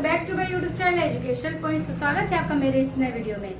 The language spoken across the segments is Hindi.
Back to my YouTube channel Education Point. स्वागत है आपका मेरे इस नए वीडियो में।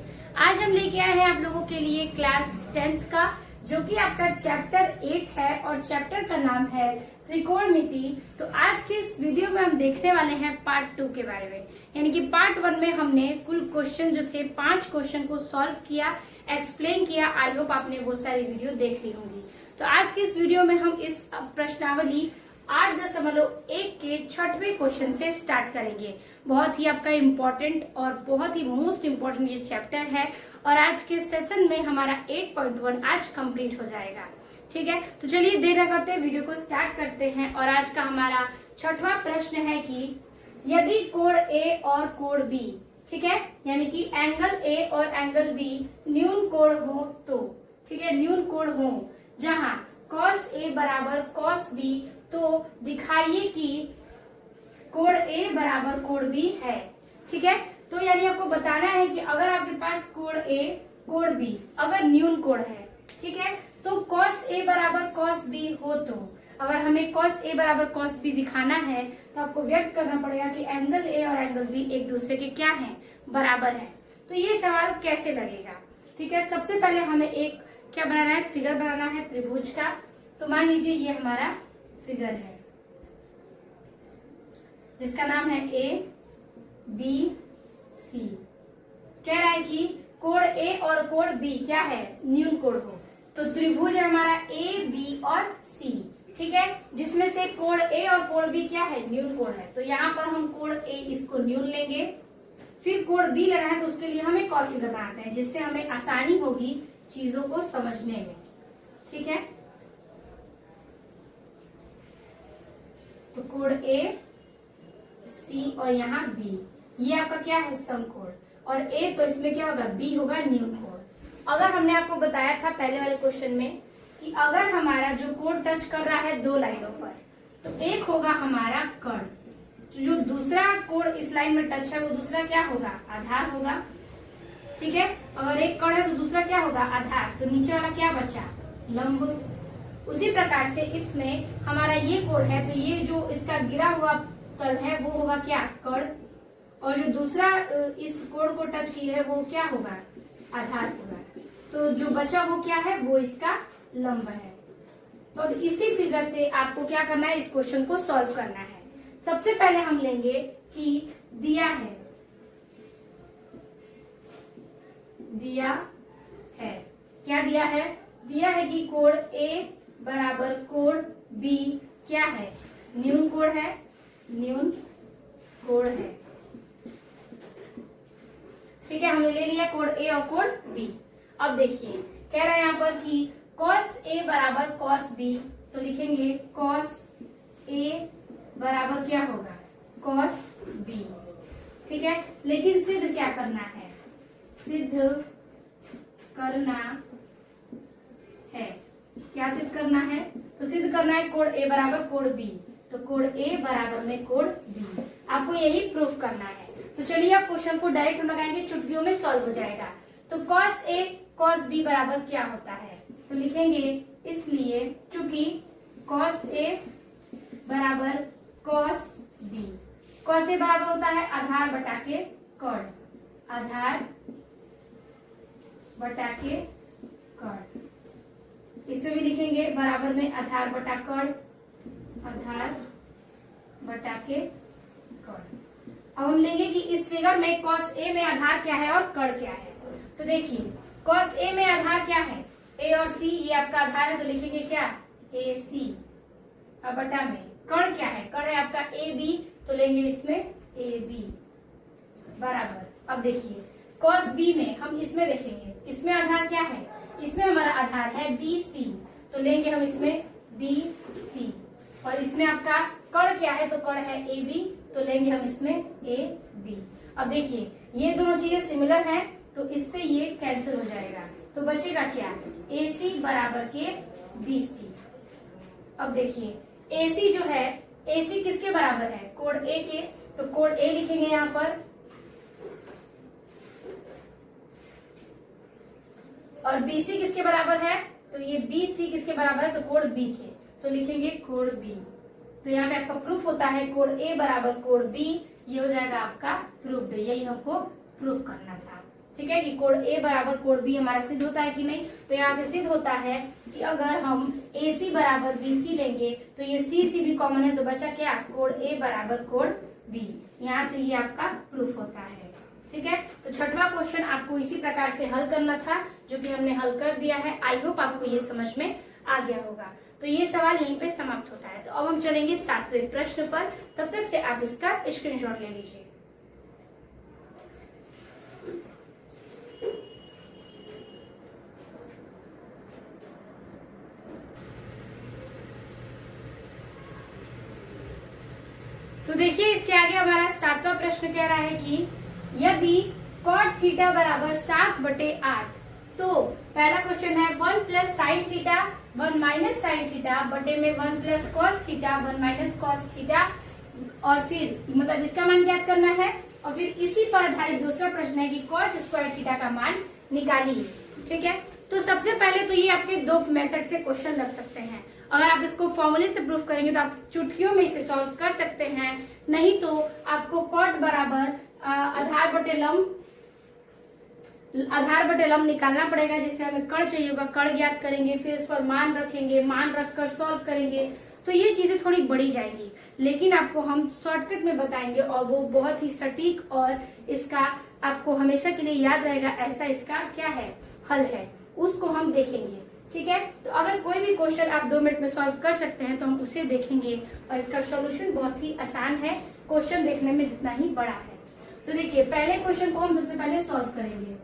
आज हम लेके आए हैं आप लोगों के लिए क्लास 10th का, जो कि आपका चैप्टर 8 है और चैप्टर का नाम है त्रिकोणमिति। तो आज के इस वीडियो में हम देखने वाले हैं पार्ट 2 के बारे में। यानी कि पार्ट 1 में हमने कुल क्वेश्चन जो थे 5 क्वेश्चन को सॉल्व किया, एक्सप्लेन किया। आई होप आपने वो सारी वीडियो देख ली होंगी। तो आज की इस वीडियो में हम इस प्रश्नावली 8.1 के 6वें क्वेश्चन से स्टार्ट करेंगे। बहुत ही आपका इम्पोर्टेंट और बहुत ही मोस्ट इम्पोर्टेंट ये चैप्टर है और आज के सेशन में हमारा 8.1 आज कंप्लीट हो जाएगा। ठीक है, तो चलिए देर न करते वीडियो को स्टार्ट करते हैं। और आज का हमारा 6वां प्रश्न है कि यदि कोण ए और कोण बी, ठीक है, यानी कि एंगल ए और एंगल बी न्यून कोण हो तो, ठीक है, न्यून कोण हो जहां cos A बराबर cos B, तो दिखाइए कि कोण A बराबर कोण B है। ठीक है, तो यानी आपको बताना है कि अगर आपके पास कोण A कोण B अगर न्यून कोण है, ठीक है, तो cos A बराबर cos B हो तो अगर हमें cos A बराबर cos B दिखाना है तो आपको व्यक्त करना पड़ेगा कि एंगल A और एंगल B एक दूसरे के क्या हैं, बराबर है। तो ये सवाल कैसे लगेगा? ठीक है, सबसे पहले हमें एक क्या बनाना है, फिगर बनाना है त्रिभुज का। तो मान लीजिए ये हमारा फिगर है जिसका नाम है ए बी सी। कह रहा है कि कोण ए और कोण बी क्या है, न्यून कोण हो। तो त्रिभुज है हमारा ए बी और सी, ठीक है, जिसमें से कोण ए और कोण बी क्या है, न्यून कोण है। तो यहाँ पर हम कोण ए इसको न्यून लेंगे, फिर कोण बी लेना है तो उसके लिए हम एक और फिगर बनाते हैं जिससे हमें आसानी होगी चीजों को समझने में। ठीक है, तो कोण ए सी और यहाँ बी, ये आपका क्या है, समकोण। और ए तो इसमें क्या होगा, बी होगा न्यून कोण। अगर हमने आपको बताया था पहले वाले क्वेश्चन में कि अगर हमारा जो कोण टच कर रहा है दो लाइनों पर, तो एक होगा हमारा कर्ण, तो जो दूसरा कोण इस लाइन में टच है वो दूसरा क्या होगा, आधार होगा। ठीक है, अगर एक कर्ण है तो दूसरा क्या होगा, आधार। तो नीचे वाला क्या बचा, लंब। उसी प्रकार से इसमें हमारा ये कोण है तो ये जो इसका गिरा हुआ तल है वो होगा क्या, कर्ण, और जो दूसरा इस कोण को टच की है वो क्या होगा, आधार होगा। तो जो बचा वो क्या है, वो इसका लंब है। तो अब इसी फिगर से आपको क्या करना है, इस क्वेश्चन को सॉल्व करना है। सबसे पहले हम लेंगे कि दिया है क्या दिया है, दिया है कि कोण ए बराबर कोण बी क्या है, न्यून कोण है, न्यून कोण है। ठीक है, हमने ले लिया कोण ए और कोण बी। अब देखिए कह रहा है यहाँ पर कि cos A बराबर cos B, तो लिखेंगे cos A बराबर क्या होगा, cos B। ठीक है, लेकिन सिद्ध क्या करना है, सिद्ध करना है, क्या सिद्ध करना है, तो सिद्ध करना है कोण A बराबर कोण B, तो कोण A बराबर में कोण B, आपको यही प्रूफ करना है। तो चलिए आप क्वेश्चन को डायरेक्ट हम लगाएंगे, चुटकियों में सॉल्व हो जाएगा। तो cos A cos B बराबर क्या होता है, तो लिखेंगे इसलिए चूंकि cos A बराबर cos B, cos A बराबर होता है आधार बटा के कर्ण, आधार बटा के कर्ण। इसमें भी लिखेंगे बराबर में आधार बटा कर्ण, आधार बटा के कर्ण। अब हम लेंगे कि इस फिगर में cos A में आधार क्या है और कर्ण क्या है। तो देखिए cos A में आधार क्या है, A और C, ये आपका आधार है तो लिखेंगे क्या, AC। अब बटा में कर्ण क्या है, कर्ण है आपका AB, तो लेंगे इसमें AB बराबर। अब देखिए cos B में हम इसमें देखेंगे, इसमें आधार क्या है, इसमें हमारा आधार है BC, तो लेंगे हम इसमें BC। और इसमें आपका कर्ण क्या है, तो कर्ण है AB, तो लेंगे हम इसमें AB। अब देखिए ये दोनों चीजें सिमिलर हैं तो इससे ये कैंसिल हो जाएगा, तो बचेगा क्या, AC बराबर के BC। अब देखिए AC जो है, AC किसके बराबर है, कोण A के, तो कोण A लिखेंगे यहाँ पर, और BC किसके बराबर है, तो ये BC किसके बराबर है, तो कोण B के, तो लिखेंगे कोण B। तो यहाँ पे आपका प्रूफ होता है कोण A बराबर कोण B, ये हो जाएगा आपका प्रूफ्ड। यही हमको प्रूफ करना था। ठीक है कि कोड ए बराबर कोड बी हमारा सिद्ध होता है कि नहीं। तो यहाँ से सिद्ध होता है कि अगर हम ए सी बराबर बी सी लेंगे तो ये सी भी कॉमन है, तो बचा क्या, कोड ए बराबर कोड बी। यहाँ से ये आपका प्रूफ होता है। ठीक है, तो छठवां क्वेश्चन आपको इसी प्रकार से हल करना था, जो कि हमने हल कर दिया है। आई होप आपको ये समझ में आ गया होगा। तो ये सवाल यहीं पे समाप्त होता है। तो अब हम चलेंगे 7वें प्रश्न पर। तब तक से आप इसका स्क्रीनशॉट ले लीजिए। तो देखिए इसके आगे हमारा 7वां प्रश्न कह रहा है कि यदि cot थीटा बराबर 7/8, तो पहला क्वेश्चन है 1 plus sine theta 1 minus sine theta बटे में 1 plus cos theta 1 minus cos theta, और फिर मतलब इसका मान ज्ञात करना है। और फिर इसी पर आधारित दूसरा प्रश्न है कि कॉस स्क्वायर थीटा का मान निकालिए। ठीक है, तो सबसे पहले तो ये आपके दो मेथड से क्वेश्चन लग सकते हैं। अगर आप इसको फॉर्मूले से प्रूफ करेंगे तो आप चुटकियों में इसे सॉल्व कर सकते हैं, नहीं तो आपको कॉट बराबर आधार बटे लंब निकालना पड़ेगा, जिससे हमें कण चाहिए होगा, कण ज्ञात करेंगे, फिर इस पर मान रखेंगे, मान रखकर सॉल्व करेंगे। तो ये चीजें थोड़ी बड़ी जाएंगी, लेकिन आपको हम शॉर्टकट में बताएंगे और वो बहुत ही सटीक और इसका आपको हमेशा के लिए याद रहेगा, ऐसा इसका क्या है, हल है, उसको हम देखेंगे। ठीक है, तो अगर कोई भी क्वेश्चन आप 2 मिनट में सॉल्व कर सकते हैं तो हम उसे देखेंगे, और इसका सॉल्यूशन बहुत ही आसान है, क्वेश्चन देखने में जितना ही बड़ा है। तो देखिए पहले क्वेश्चन को हम सबसे पहले सॉल्व करेंगे।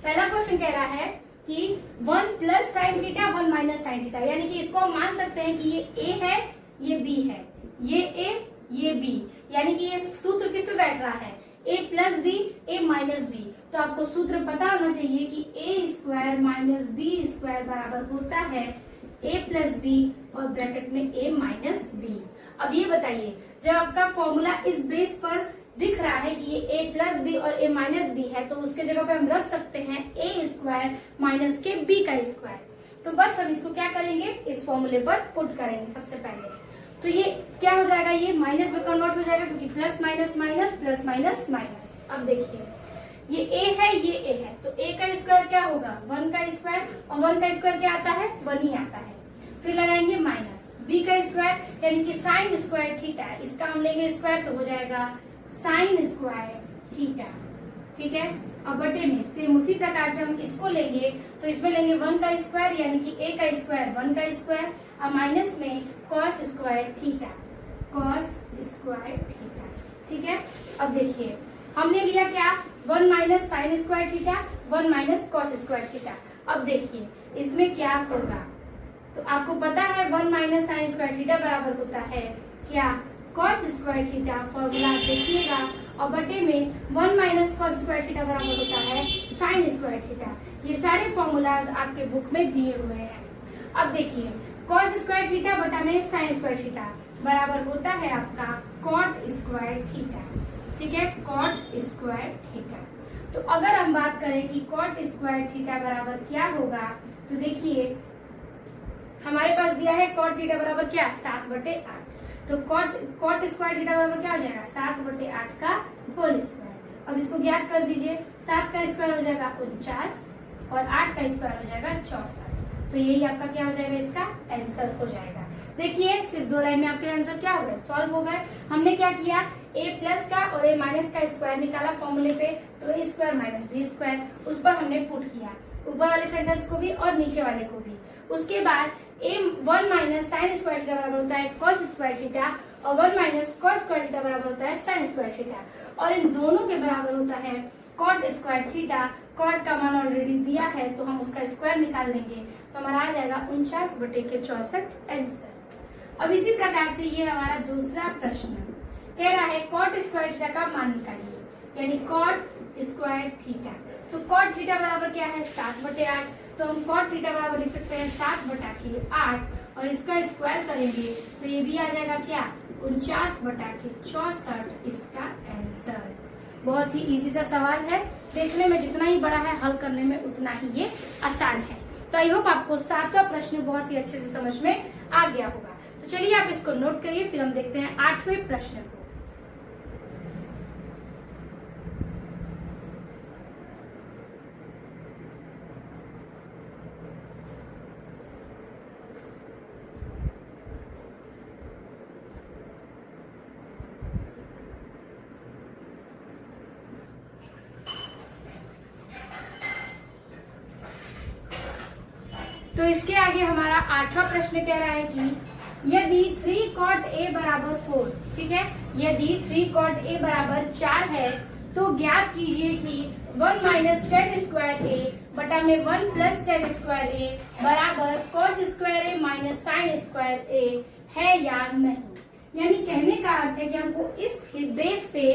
पहला क्वेश्चन कह रहा है कि 1 plus sine theta 1 minus sine theta, यानी कि इसको हम मान सकते हैं कि ये ए है, ये बी है, ये ए, ये बी, यानी कि ये सूत्र किस पे बैठ रहा है, ए प्लस बी, ए माइनस बी। तो आपको सूत्र पता होना चाहिए कि ए स्क्वायर माइनस बी स्क्वायर बराबर होता है ए प्लस बी और ब्रैकेट में ए माइनस बी। अब ये बताइए, जब आपका फॉर्मूला इस बेस पर दिख रहा है कि ये ए प्लस बी और ए माइनस बी है, तो उसके जगह पे हम रख सकते हैं ए स्क्वायर माइनस के बी का स्क्वायर। तो बस हम इसको क्या करेंगे, इस फॉर्मूले पर पुट करेंगे सबसे पहले। तो ये क्या हो जाएगा, ये माइनस में कन्वर्ट हो जाएगा, क्योंकि plus minus minus plus minus minus. अब देखिए ये a है, ये a है, तो a का स्क्वायर क्या होगा, 1 का स्क्वायर, और 1 का स्क्वायर क्या आता है, 1 ही आता है। फिर लगाएंगे माइनस b का स्क्वायर, यानी कि साइन स्क्वायर थीटा, इसका हम लेंगे स्क्वायर तो हो जाएगा साइन स्क्वायर थीटा। ठीक है, और बटे में सेम उसी प्रकार से हम इसको लेंगे, तो इसमें लेंगे 1 का स्क्वायर, यानी कि a का स्क्वायर 1 का स्क्वायर, और माइनस में cos square theta, cos square theta. ठीक है, अब देखिए हमने लिया क्या, 1 minus sine square theta 1 minus cos square theta. अब देखिए इसमें क्या होगा, तो आपको पता है 1 माइनस साइन स्क्वायर थीटा बराबर होता है क्या, कॉस स्क्वायर थीटा। फॉर्मूला देखिएगा, और बटे में 1 माइनस कॉस स्क्वायर थीटा बराबर होता है साइन स्क्वायर थीटा। ये सारे फॉर्मूलाज आपके बुक में दिए हुए हैं। अब देखिए कॉस स्क्वायर थीटा बटा में साइन स्क्वायर थीटा बराबर होता है आपका कॉट स्क्वायर थीटा। ठीक है, कॉट स्क्वायर थीटा। तो अगर हम बात करें कि कॉट स्क्वायर थीटा बराबर क्या होगा, तो देखिए हमारे पास दिया है कॉट थीटा बराबर क्या, 7/8। तो कॉट स्क्वायर थीटा बराबर क्या हो जाएगा, 7/8 का होल स्क्वायर। अब इसको ज्ञात कर दीजिए, 7 का स्क्वायर हो जाएगा 49 और 8 का स्क्वायर हो जाएगा 64। तो यही आपका क्या हो जाएगा, इसका आंसर हो जाएगा। देखिए सिर्फ 2 लाइन में आपके आंसर क्या हो गए, सॉल्व हो गए। हमने क्या किया, a प्लस का और a माइनस का स्क्वायर निकाला फॉर्मूले पे, तो a square minus B square उस पर हमने पुट किया, ऊपर वाले सेंटेंस को भी और नीचे वाले को भी। उसके बाद 1 माइनस साइन स्क्वायर थीटा बराबर होता है कॉस स्क्वायर थीटा, और 1 माइनस कॉस स्क्वायर थीटा बराबर होता है साइन स्क्वायर थीटा, और इन दोनों के बराबर होता है कॉट स्क्वायर थीटा। कॉट का मान ऑलरेडी दिया है, तो हम उसका स्क्वायर निकाल लेंगे, तो हमारा आ जाएगा 49/64 आंसर। अब इसी प्रकार से ये हमारा दूसरा प्रश्न कह रहा है कॉट स्क्वायर थीटा का मान निकालिए, यानी कॉट स्क्वायर थीटा। तो कॉट थीटा बराबर क्या है, 7/8। तो हम कॉट थीटा बराबर लिख सकते हैं 7/8, और इसका स्क्वायर करेंगे तो ये भी आ जाएगा क्या, 49/64 इसका आंसर। बहुत ही इजी सा सवाल है, देखने में जितना ही बड़ा है हल करने में उतना ही ये आसान है। तो आई होप आपको 7वां प्रश्न बहुत ही अच्छे से समझ में आ गया होगा। तो तो चलिए आप इसको नोट करिए, फिर हम देखते हैं 8वें प्रश्न को। तो इसके आगे हमारा 8वां प्रश्न कह रहा है कि यदि 3 cot a बराबर 4, ठीक है, यदि 3 cot a बराबर 4 है तो ज्ञात कीजिए कि 1 माइनस टेन स्क्वायर ए बटा में 1 प्लस टेन स्क्वायर ए बराबर कॉस स्क्वायर ए माइनस साइन स्क्वायर ए है या नहीं। यानी कहने का अर्थ है कि हमको इस बेस पे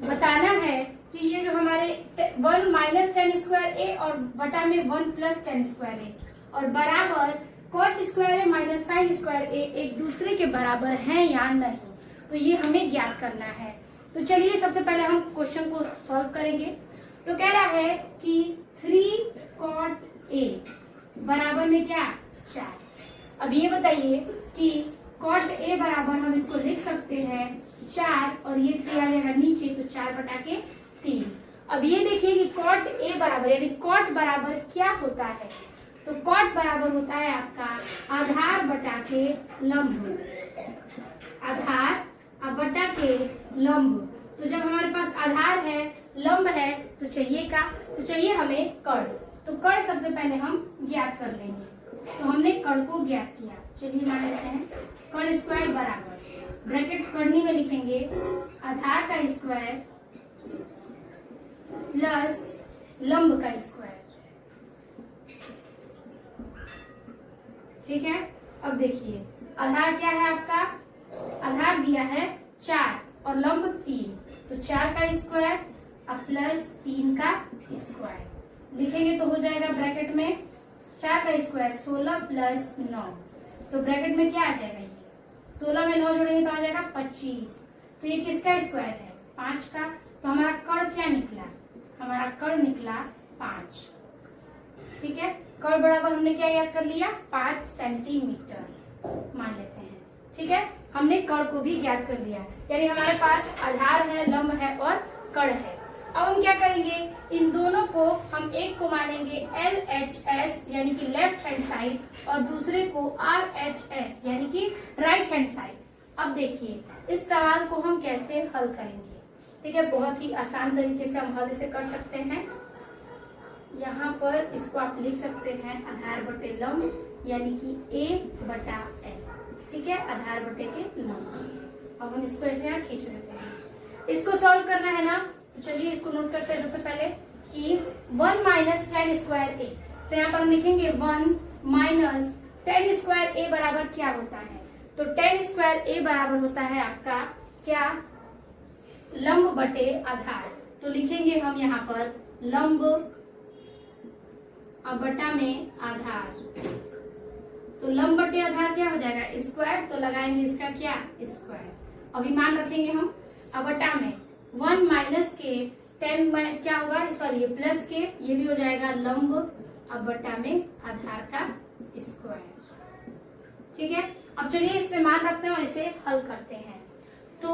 बताना है कि ये जो हमारे 1 माइनस टेन स्क्वायर ए और बटा में 1 प्लस टेन स्क्वायर ए और बराबर कॉस स्क्वायर ए माइनस साइन स्क्वायर ए एक दूसरे के बराबर हैं या नहीं, तो ये हमें ज्ञात करना है। तो चलिए सबसे पहले हम क्वेश्चन को सॉल्व करेंगे। तो कह रहा है कि 3 cot a बराबर में क्या 4। अब ये बताइए कि cot a बराबर हम इसको लिख सकते हैं 4 और ये 3 आ जाएगा नीचे, तो 4 बटा के 3। अब ये देखिए कि cot a बराबर यानी cot बराबर क्या होता है, तो cot बराबर होता है आपका आधार बटा के लंब, आधार बटा के लंब। तो जब हमारे पास आधार है लंब है तो चाहिए हमें कर्ण। तो कर्ण सबसे पहले हम ज्ञात कर लेंगे। तो हमने कर्ण को ज्ञात किया, चलिए मान लेते हैं कर्ण स्क्वायर बराबर ब्रैकेट कर्णी में लिखेंगे आधार का स्क्वायर प्लस लंब का स्क्वायर, ठीक है। अब देखिए आधार क्या है आपका, आधार दिया है 4 और लंब 3, तो 4 का स्क्वायर अब प्लस 3 का स्क्वायर लिखेंगे तो हो जाएगा ब्रैकेट में 4 का स्क्वायर 16 प्लस 9, तो ब्रैकेट में क्या आ जाएगा, ये 16 में 9 जोड़ेंगे तो आ जाएगा 25। तो ये किसका स्क्वायर है 5 का। तो हमारा कर्ण क्या निकला, हमारा कर्ण निकला 5, ठीक है। कर्ण बराबर हमने क्या याद कर लिया 5 सेंटीमीटर मान लेते हैं, ठीक है। हमने कर्ण को भी ज्ञात कर लिया, यानी हमारे पास आधार है लंब है और कर्ण है। अब हम क्या करेंगे, इन दोनों को हम एक को मानेंगे LHS यानी कि लेफ्ट हैंड साइड और दूसरे को RHS यानी कि राइट हैंड साइड। अब देखिए इस सवाल को हम कैसे हल करेंगे, ठीक है। बहुत ही आसान तरीके से हम हल इसे कर सकते हैं। यहाँ पर इसको आप लिख सकते हैं आधार बटे लंब यानी कि A बटा L, ठीक है, आधार बटे के लंब। अब हम इसको ऐसे यहाँ खींच लेते हैं। इसको सॉल्व करना है ना, तो चलिए इसको नोट करते हैं सबसे पहले कि 1 माइनस टेन स्क्वायर ए, तो यहाँ पर हम लिखेंगे 1 माइनस टेन स्क्वायर ए बराबर क्या होता है, तो टेन स्क्वायर ए बराबर होता है आपका क्या लंब बटे आधार। तो लिखेंगे हम यहाँ पर लंब अब बटा में आधार, तो लंब बटे आधार क्या हो जाएगा स्क्वायर, तो लगाएंगे इसका क्या स्क्वायर। अभी मान रखेंगे हम अब बटा में 1 माइनस के 10 क्या होगा, सॉरी प्लस के ये भी हो जाएगा लंब अब बटा में आधार का स्क्वायर, ठीक है। अब चलिए इस पे मान रखते हैं और इसे हल करते हैं। तो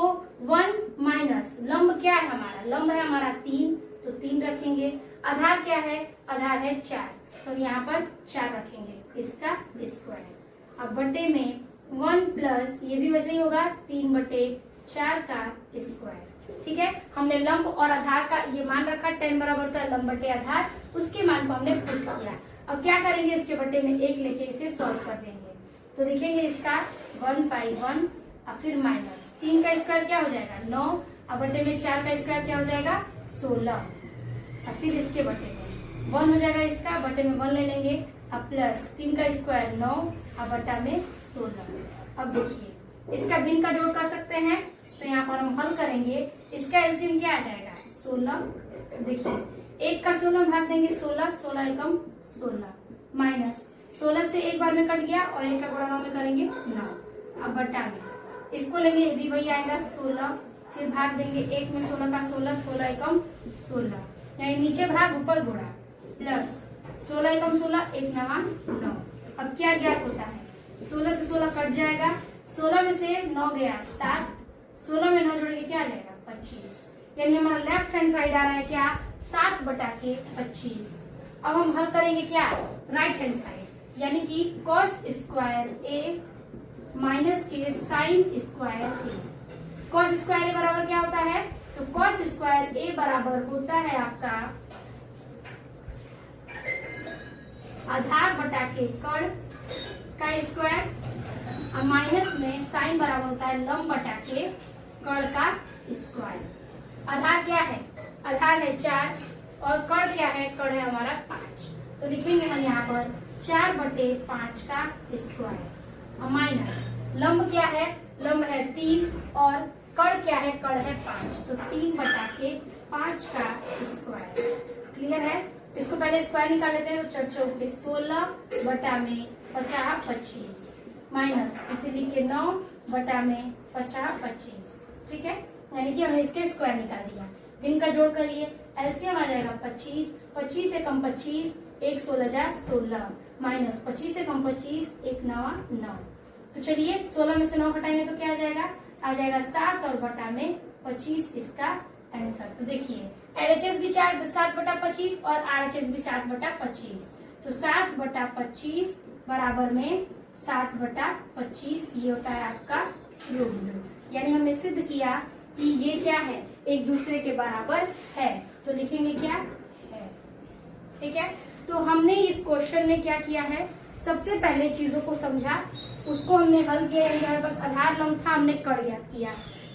1 माइनस लंब क्या है हमारा, लंब है हमारा 3, तो 3 रखेंगे। आधार क्या है, आधार है 4, तो हम यहाँ पर 4 रखेंगे इसका स्क्वायर। अब बटे में 1 प्लस ये भी वैसे ही होगा 3 बटे 4 का स्क्वायर, ठीक है। हमने लंब और आधार का ये मान रखा 10 बराबर होता है लंब बटे आधार, उसके मान को हमने पुट किया। अब क्या करेंगे, इसके बटे में 1 लेके इसे सॉल्व कर देंगे। तो लिखेंगे इसका 1/1 अब फिर माइनस 3 का स्क्वायर क्या हो जाएगा 9, अब बटे में 4 का स्क्वायर क्या हो जाएगा 16, अब फिर इसके बटे में 1 हो जाएगा इसका, बटे में 1 ले लेंगे, अब प्लस 3 का स्क्वायर 9 अब बटा में 16। अब देखिए इसका भिन्न का जोड़ कर सकते हैं, तो यहाँ पर हम हल करेंगे, इसका एलसीएम क्या आ जाएगा 16। देखिए 1 का 16 भाग देंगे 16, 16 एकम 16 माइनस 16 से एक बार में कट गया और 1 का गुणा 9 में करेंगे 9, अब बटा में इसको लेंगे ये भी वही आएगा 16, फिर भाग देंगे 1 में 16 का 16, 16 एकम 16 यानी नीचे भाग ऊपर गुणा प्लस 16 एकम 16 1 9 9। अब क्या ज्ञात होता है 16 से 16 कट जाएगा, 16 में से 9 गया 7, 16 में 9 जोड़ेंगे क्या आ जाएगा 25। यानी हमारा लेफ्ट हैंड साइड आ रहा है क्या 7/25। अब हम हल करेंगे क्या राइट हैंड साइड, यानी कि cos स्क्वायर a माइनस के sine square a। cos square a बराबर क्या होता है, तो cos स्क्वायर a बराबर होता है आपका आधार बटा के कर्ण का स्क्वायर, और माइनस में साइन बराबर होता है लंब बटा के कर्ण का स्क्वायर। आधार क्या है, आधार है 4 और कर्ण क्या है, कर्ण है हमारा 5। तो लिखेंगे हम यहाँ पर 4/5 का स्क्वायर और माइनस लंब क्या है, लंब है 3 और कर्ण क्या है, कर्ण है 5, तो 3/5 का स्क्वायर। क्लियर है। इसको पहले स्क्वायर निकाल लेते हैं, तो 4 चौके 16 बटा में 50 25 माइनस 3 के 9 बटा में 50 25। ठीक है, यानी कि हमने इसके स्क्वायर निकाल दिया। इनका जोड़ करिए, एलसीएम आ जाएगा 25, 25 से कम 25, 1 16 जा 16 माइनस 25 से कम 25, 1 9 9। तो चलिए 16 में से 9 घटाएंगे तो क्या आ जाएगा 7 और बटा में 25 इसका आंसर। तो देखिए LHS भी 7/25 और RHS भी 7/25, तो 7/25 बराबर में 7/25 ये होता है आपका योग। यानी हमने सिद्ध किया कि ये क्या है, एक दूसरे के बराबर है। तो लिखेंगे क्या है। ठीक है, तो हमने इस क्वेश्चन में क्या किया है, सबसे पहले चीजों को समझा, उसको हमने हल किया। हमारे पास आधार लंब था, हमने कर्ण ज्ञात किया।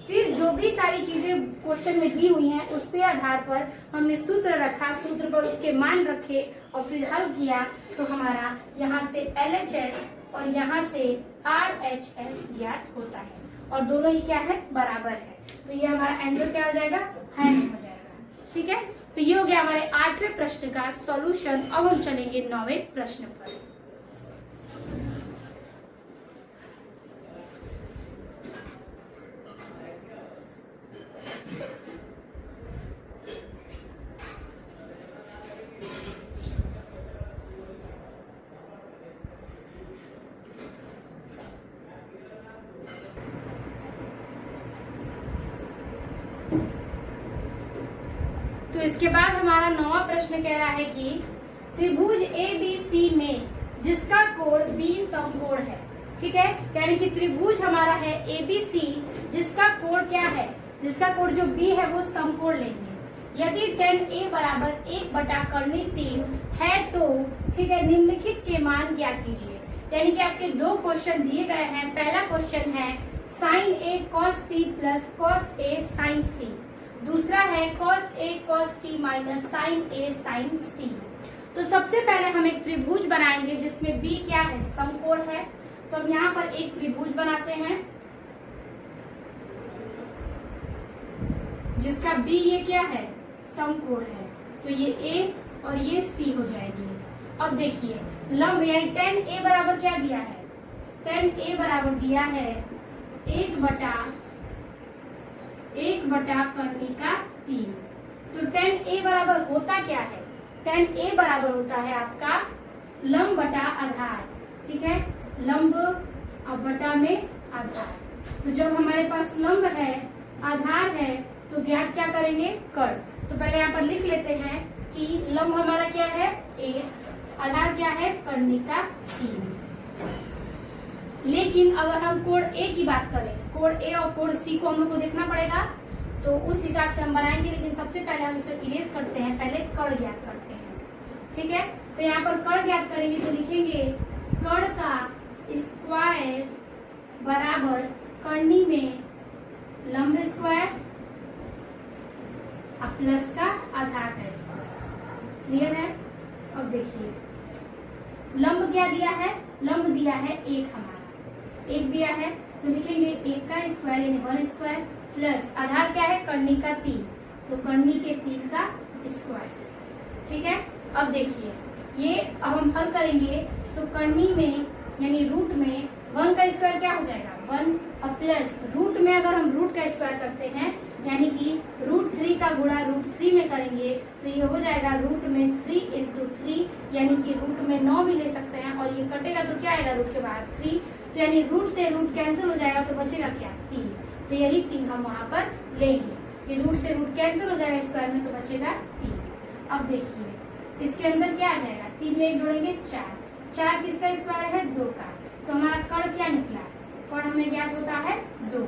फिर जो भी सारी चीजें क्वेश्चन में दी हुई हैं उसके आधार पर हमने सूत्र रखा, सूत्र पर उसके मान रखे और फिर हल किया। तो हमारा यहाँ से LHS और यहाँ से RHS ज्ञात होता है और दोनों ही क्या है, बराबर है। तो ये हमारा आंसर क्या हो जाएगा, है हो जाएगा। ठीक है, तो ये हो गया हमारे 8वें प्रश्न का सॉल्यूशन। अब हम चलेंगे 9वें प्रश्न पर। तो इसके बाद हमारा 9वां प्रश्न कह रहा है कि त्रिभुज ABC में जिसका कोण B समकोण है। ठीक है, यानी कि त्रिभुज हमारा है ABC जिसका कोण क्या है, जिसका कोण जो B है वो समकोण लेंगे। यदि tan A बराबर 1/कर्णी 3 है तो ठीक है, निम्नलिखित के मान ज्ञात कीजिए। यानी कि आपके दो क्वेश्चन दिए गए हैं। पहला क्वेश्चन है sin A cos C plus cos A sin C, दूसरा है cos A cos C minus sin A sin C। तो सबसे पहले हम एक त्रिभुज बनाएंगे जिसमें B क्या है, समकोण है। तो हम यहाँ पर एक त्रिभुज बनाते हैं जिसका B ये क्या है, समकोण है। तो ये A और ये C हो जाएगी। अब देखिए लंब यानी tan A बराबर क्या दिया है, tan A बराबर दिया है 1/कर्णिका 3। तो tan A बराबर होता क्या है, tan A बराबर होता है आपका लंब बटा आधार। ठीक है, लंब और बटा में आधार। तो जब हमारे पास लंब है आधार है तो ज्ञात क्या करेंगे, कर्ण। तो पहले यहाँ पर लिख लेते हैं कि लंब हमारा क्या है A, आधार क्या है कर्णिका 3। लेकिन अगर हम कोण A की बात करें, कोण A और कोण C को हम लोग को देखना पड़ेगा, तो उस हिसाब से हम बनाएंगे। लेकिन सबसे पहले हम इसे इरेज करते हैं, पहले कर्ण ज्ञात करते हैं। ठीक है, तो यहाँ पर कर्ण ज्ञात करेंगे तो लिखेंगे कर्ण का स्क्वायर बराबर कर्णी में लंब स्क्वायर प्लस का आधार का स्क्वायर। क्लियर है। अब देखिए लंब क्या दिया है, लंब दिया है 1, हमारा 1 दिया है तो लिखेंगे 1 का स्क्वायर यानी 1 स्क्वायर प्लस आधार क्या है कर्णी का 3, तो कर्णी के 3 का स्क्वायर। ठीक है, अब देखिए ये अब हम हल करेंगे तो कर्णी में यानी रूट में 1 का स्क्वायर क्या हो जाएगा 1 और प्लस रूट में अगर हम रूट का स्क्वायर करते हैं यानी कि √3 का गुणा √3 में करेंगे तो ये हो जाएगा रूट में 3 × 3 यानी कि रूट में 9 भी ले सकते हैं, और ये कटेगा तो क्या आएगा रूट के बाहर 3, तो यानी रूट से रूट कैंसिल हो जाएगा तो बचेगा क्या 3, तो यही 3 हम वहां पर लेंगे कि रूट से रूट कैंसिल हो जाएगा स्क्वायर में तो बचेगा 3। अब देखिए इसके अंदर क्या आ जाएगा, 3 में 1 जोड़ेंगे 4, 4 किसका स्क्वायर है 2 का, तो हमारा कर्ण क्या निकला, कर्ण हमें ज्ञात होता है 2,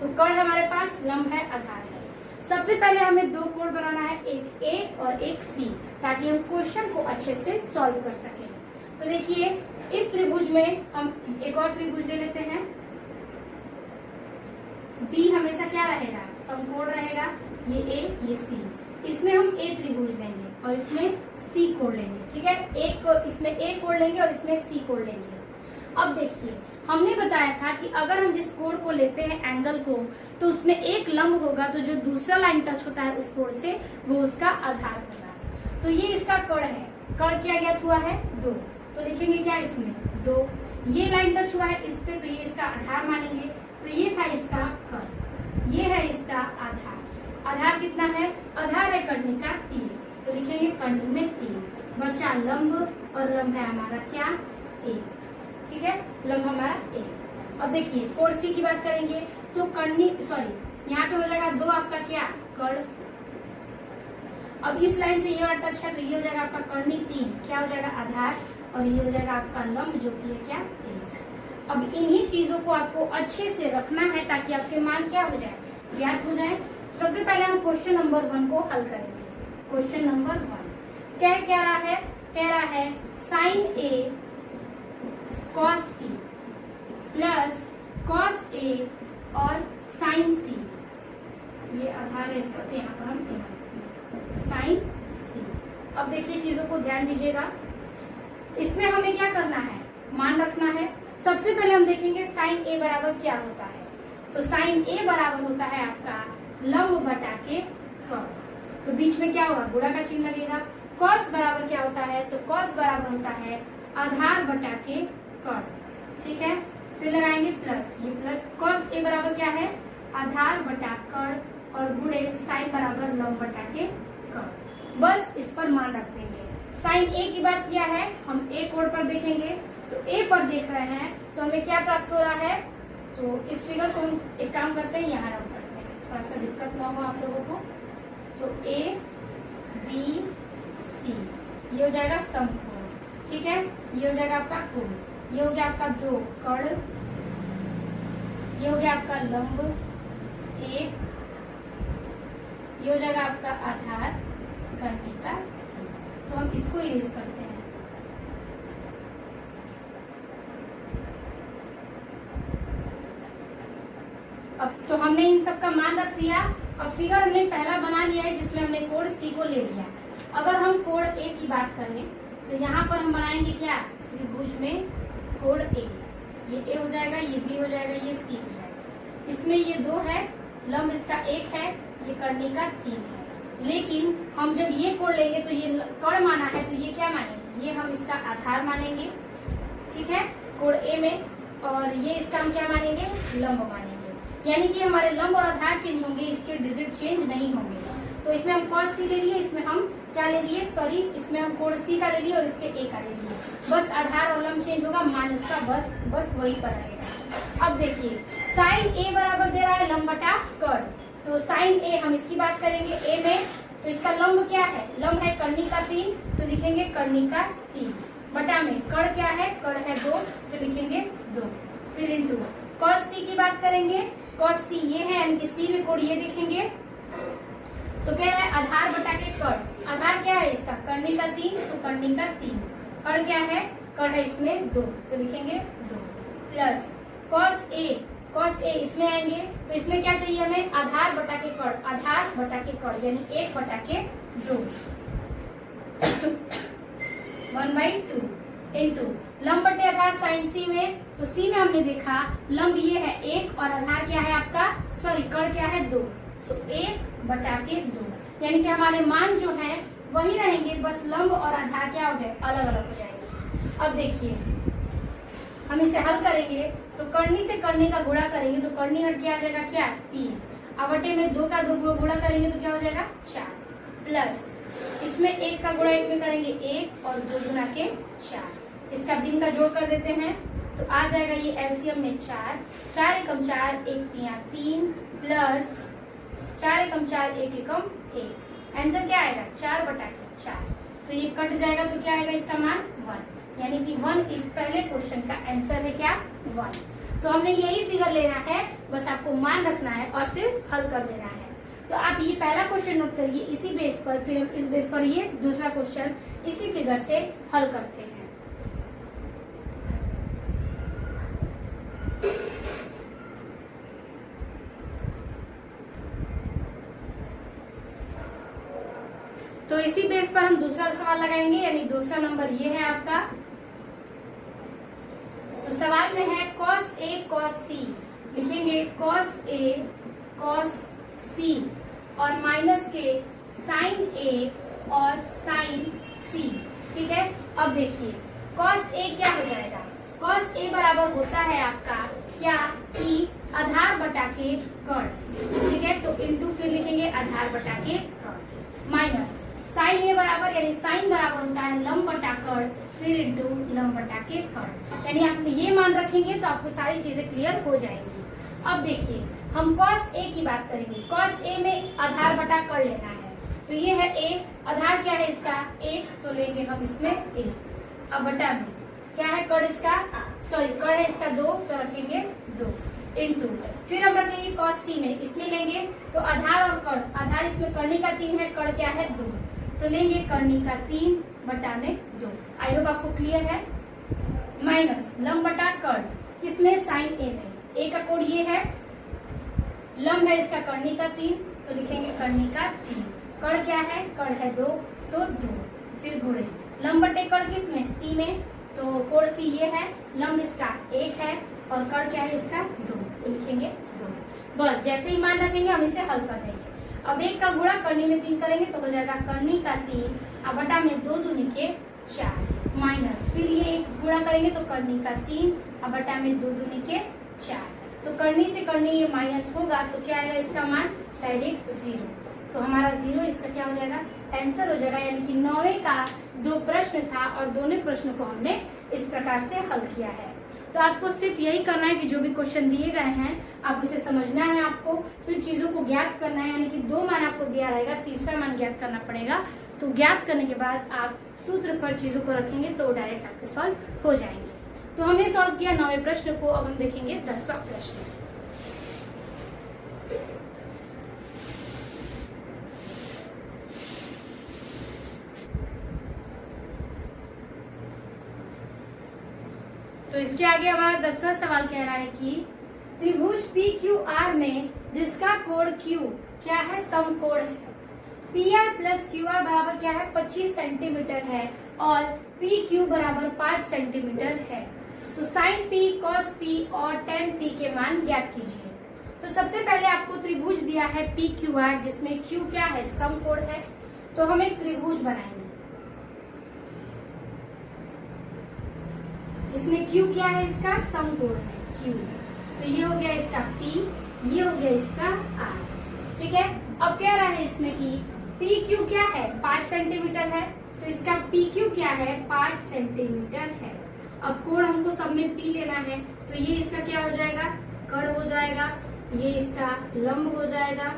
तो कर्ण हमारे पास लंब है आधार है। सबसे पहले हमें 2 कोण बनाना है, एक ए और एक सी, ताकि हम क्वेश्चन को अच्छे से सॉल्व कर सकें। तो देखिए इस त्रिभुज में हम एक और त्रिभुज ले लेते हैं, बी हमेशा क्या रहेगा समकोण रहेगा, ये ए ये सी, इसमें हम ए त्रिभुज लेंगे और इसमें सी कोण लेंगे, ठीक है, एक इसमें ए कोण लेंगे और इसमें सी कोण लेंगे। अब देखिए हमने बताया था कि अगर हम जिस कोण को लेते हैं एंगल को, तो उसमें एक लंब होगा, तो जो दूसरा लाइन टच होता है उस कोण से वो उसका आधार होगा। तो ये इसका कर्ण है, कर्ण क्या ज्ञात हुआ है 2, तो लिखेंगे क्या इसमें 2, ये लाइन टच हुआ है इस पे तो ये इसका आधार मानेंगे, तो ये था इसका कर्ण, ये है इसका आधार। आधार कितना है, आधार है कर्णी का 3, तो लिखेंगे कर्णी में 3, बचा लंब, और लंब है हमारा क्या 1, ठीक है, लंब हमारा 1। अब देखिए कोण सी की बात करेंगे तो कर्णी सॉरी यहाँ पे हो जाएगा 2 आपका क्या कर्ण, अब इस लाइन से ये वाला टच है तो ये हो जाएगा आपका कर्णी 3, क्या हो जाएगा आधार, और ये हो जाएगा आपका लंब जो कि है क्या 1। अब इन्हीं चीजों को आपको अच्छे से रखना है ताकि आपके मान क्या हो जाए ज्ञात हो जाए। सबसे पहले हम क्वेश्चन नंबर 1 को हल करेंगे। क्वेश्चन नंबर 1 क्या रहा है, कह रहा है sign A cos C plus cos A और साइन सी, ये आधार है इसका, तो यहाँ पर हम साइन सी। अब देखिए चीजों को ध्यान दीजिएगा, इसमें हमें क्या करना है मान रखना है। सबसे पहले हम देखेंगे साइन ए बराबर क्या होता है, तो साइन ए बराबर होता है आपका लंब बटा के कर्ण, तो बीच में क्या होगा गुणा का चिन्ह लगेगा। कॉस बराबर क्या होता है, तो कॉस बराबर होता है आधार बटा के कर्ण, ठीक है, फिर लगाएंगे प्लस, ये प्लस कॉस ए बराबर क्या है आधार बटा कर्ण, और गुणे साइन बराबर लंब बटा के कर्ण। बस इस पर मान रख देंगे। साइन ए की बात किया है, हम ए कोण पर देखेंगे, तो ए पर देख रहे हैं तो हमें क्या प्राप्त हो रहा है, तो इस फिगर को हम एक काम करते हैं यहाँ रख करते हैं, थोड़ा सा दिक्कत ना हो आप लोगों को। तो ए बी सी ये हो जाएगा समकोण, ठीक है, ये हो जाएगा आपका कोण, ये हो गया आपका 2 कर्ण, ये हो गया आपका लंब 1, ये हो जाएगा आपका आधार कर्णिका, तो हम इसको इरेज करते हैं। अब तो हमने इन सब का मान रख दिया। अब फिगर हमने पहला बना लिया है जिसमें हमने कोण सी को ले लिया। अगर हम कोण ए की बात करें तो यहाँ पर हम बनाएंगे क्या त्रिभुज में कोण ए, ये ए हो जाएगा, ये बी हो जाएगा, ये सी हो जाएगा। इसमें ये 2 है, लंब इसका 1 है, ये कर्णिका 3 है। लेकिन हम जब ये कोण लेंगे तो ये कर्ण माना है तो ये क्या मानेंगे, ये हम इसका आधार मानेंगे, ठीक है, कोण ए में, और ये इसका हम क्या मानेंगे लंब मानेंगे। यानी कि हमारे लंब और आधार चेंज होंगे, इसके डिजिट चेंज नहीं होंगे। तो इसमें हम कॉस सी ले लिए, इसमें हम क्या ले लिए सॉरी इसमें हम कोण सी का ले लिए और इसके ए का ले लिए। बस आधार और लंब चेंज होगा, मान उसका बस वही पर रहेगा। अब देखिए साइन ए बराबर दे रहा है लंब बटा कर्ण, तो साइन ए हम इसकी बात करेंगे ए में, तो इसका लंब क्या है, लंब है कर्णिका 3, तो लिखेंगे कर्णिका 3 बटा में कर्ण क्या है, कर्ण है 2, तो लिखेंगे 2, फिर इंटू कॉस सी की बात करेंगे, कॉस सी ये है यानी कि सी में कोण ये देखेंगे, तो कह रहा है आधार बटा के कर्ण, आधार क्या है इसका कर्णिका 3, तो कर्णिका 3, कर्ण क्या है कर्ण है इसमें 2, तो लिखेंगे 2 प्लस कॉस ए इसमें आएंगे, तो इसमें क्या चाहिए हमें आधार बटा के कर्ण, आधार बटा के कर्ण यानी 1 बटा के 2 1/2 इंटू लंब बटे आधार साइन सी में, तो सी में हमने देखा लंब ये है 1 और आधार क्या है आपका सॉरी कर्ण क्या है 2, तो 1 बटा के 2 यानी कि हमारे मान जो है वही रहेंगे, बस लंब और आधार क्या हो गए अलग अलग हो जाएंगे। अब देखिए हम इसे हल करेंगे तो कर्णी से कर्णी का गुणा करेंगे तो कर्णी हट के आ जाएगा क्या 3, अब बटे में 2 का 2 गुणा करेंगे तो क्या हो जाएगा 4 प्लस इसमें 1 का गुणा 1 में करेंगे 1 और 2 गुना के 4। इसका भिन्न का जोड़ कर देते हैं तो आ जाएगा ये एलसीएम में 4, 4 एकम 4, 1 तिया 3 प्लस 4 एकम 4, 1 एकम 1। आंसर क्या आएगा 4 बटा के 4। तो ये कट जाएगा तो क्या आएगा इसका मान 1, यानी कि 1 इस पहले क्वेश्चन का आंसर है क्या 1। तो हमने यही फिगर लेना है, बस आपको मान रखना है और सिर्फ हल कर देना है। तो आप ये पहला क्वेश्चन नोट करिए, इसी बेस पर फिर हम इस बेस पर ये दूसरा क्वेश्चन इसी फिगर से हल करते हैं। तो इसी बेस पर हम दूसरा सवाल लगाएंगे, यानी दूसरा नंबर ये है आपका। तो सवाल में है cos A cos C, लिखेंगे cos A cos C और माइनस के sin A और sin C। ठीक है, अब देखिए cos A क्या हो जाएगा, cos A बराबर होता है आपका क्या कि आधार बटा के कर्ण। ठीक है, तो इंटू फिर लिखेंगे आधार बटा के कर्ण माइनस साइन ए बराबर, यानी साइन बराबर होता है लंब बटा कर्ण फिर इंटू लंब बटा के कर्ण। यानी आप ये मान रखेंगे तो आपको सारी चीजें क्लियर हो जाएंगी। अब देखिए हम cos A की बात करेंगे। cos A में आधार बटा कर्ण लेना है, तो ये है A, आधार क्या है इसका 1, तो लेंगे हम इसमें 1। अब बटा में क्या है कर्ण इसका, सॉरी कर्ण है इसका 2, तो रखेंगे 2 इंटू फिर हम रखेंगे cos C में, इसमें लेंगे तो आधार और कर्ण, आधार इसमें कर्णी का 3 है, कर्ण क्या है 2, तो लेंगे कर्णी का 3 बटा में 2। आई होप आपको क्लियर है। माइनस लंब बटा कर्ण किसमें साइन ए में, ए का कोड ये है, लंब है इसका कर्णी का 3, तो लिखेंगे कर्णी का 3। कर्ण क्या है, कर्ण है 2, तो 2 फिर गुणे लंब बटे कर्ण किसमें सी में, तो कोड सी ये है, लंब इसका 1 है और कर्ण क्या है इसका 2, तो लिखेंगे 2। बस जैसे ही मान रखेंगे हम इसे हल कर देंगे। अब 1 का गुणा कर्णी में 3 करेंगे तो हो जाएगा कर्णी का 3 अब बटा में 2 दूनी के 4 माइनस फिर ये गुणा करेंगे तो कर्णी का 3 अब बटा में 2 दूनी के 4। तो कर्णी से कर्णी ये माइनस होगा तो क्या आएगा इसका मान डायरेक्ट 0। तो हमारा 0 इसका क्या हो जाएगा आंसर हो जाएगा, यानी कि 9वें का 2 प्रश्न था और दोनों प्रश्नों को हमने इस प्रकार से हल किया है। तो आपको सिर्फ यही करना है कि जो भी क्वेश्चन दिए गए हैं आप उसे समझना है, आपको फिर चीजों को ज्ञात करना है, यानी कि 2 मान आपको दिया रहेगा, तीसरा मान ज्ञात करना पड़ेगा। तो ज्ञात करने के बाद आप सूत्र पर चीजों को रखेंगे तो डायरेक्ट आपके सॉल्व हो जाएंगे। तो हमने सॉल्व किया 9वें प्रश्न को, अब हम देखेंगे 10वां प्रश्न। तो इसके आगे हमारा 10वां सवाल कह रहा है कि त्रिभुज PQR में जिसका कोण Q क्या है समकोण है, PR प्लस QR बराबर क्या है 25 सेंटीमीटर है और PQ बराबर 5 सेंटीमीटर है। तो साइन P, cos P और tan P के मान ज्ञात कीजिए। तो सबसे पहले आपको त्रिभुज दिया है PQR जिसमें Q क्या है समकोण है, तो हम एक त्रिभुज बनाएंगे जिसमें Q क्या है इसका समकोण है Q। तो ये हो गया इसका P, ये हो गया इसका R। ठीक है, अब कह रहा है इसमें कि PQ क्या है 5 सेंटीमीटर है, तो इसका PQ क्या है 5 सेंटीमीटर है। अब कोण हमको सब में P लेना है, तो ये इसका क्या हो जाएगा कर्ण हो जाएगा, ये इसका लंब हो जाएगा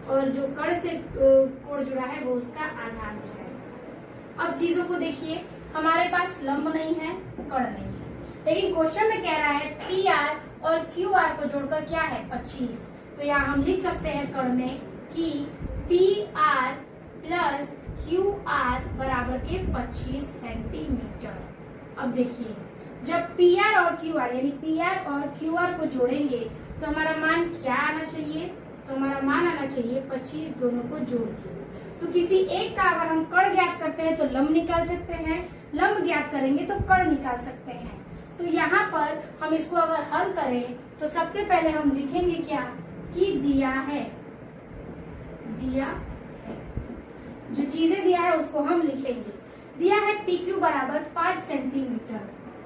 और जो कर्ण से कोण जुड़ा है वो उसका आधार हो जाएगा। अब चीजों को देखिए, हमारे पास लंब नहीं है कर्ण नहीं है, लेकिन क्वेश्चन में कह रहा है PR और QR को जोड़कर क्या है 25। तो यहाँ हम लिख सकते हैं कर्ण में कि PR प्लस QR बराबर के 25 सेंटीमीटर। अब देखिए जब PR और QR यानी PR और QR को जोड़ेंगे तो हमारा मान क्या आना चाहिए, तो हमारा मान आना चाहिए 25 दोनों को जोड़ के। तो किसी एक का अगर हम कर्ण ज्ञात करते हैं तो लंब निकाल सकते हैं, लंब ज्ञात करेंगे तो कर्ण निकाल सकते हैं। तो यहाँ पर हम इसको अगर हल करें तो सबसे पहले हम लिखेंगे क्या कि दिया है, जो चीजें दिया है उसको हम लिखेंगे। दिया है PQ बराबर 5 सेंटीमीटर,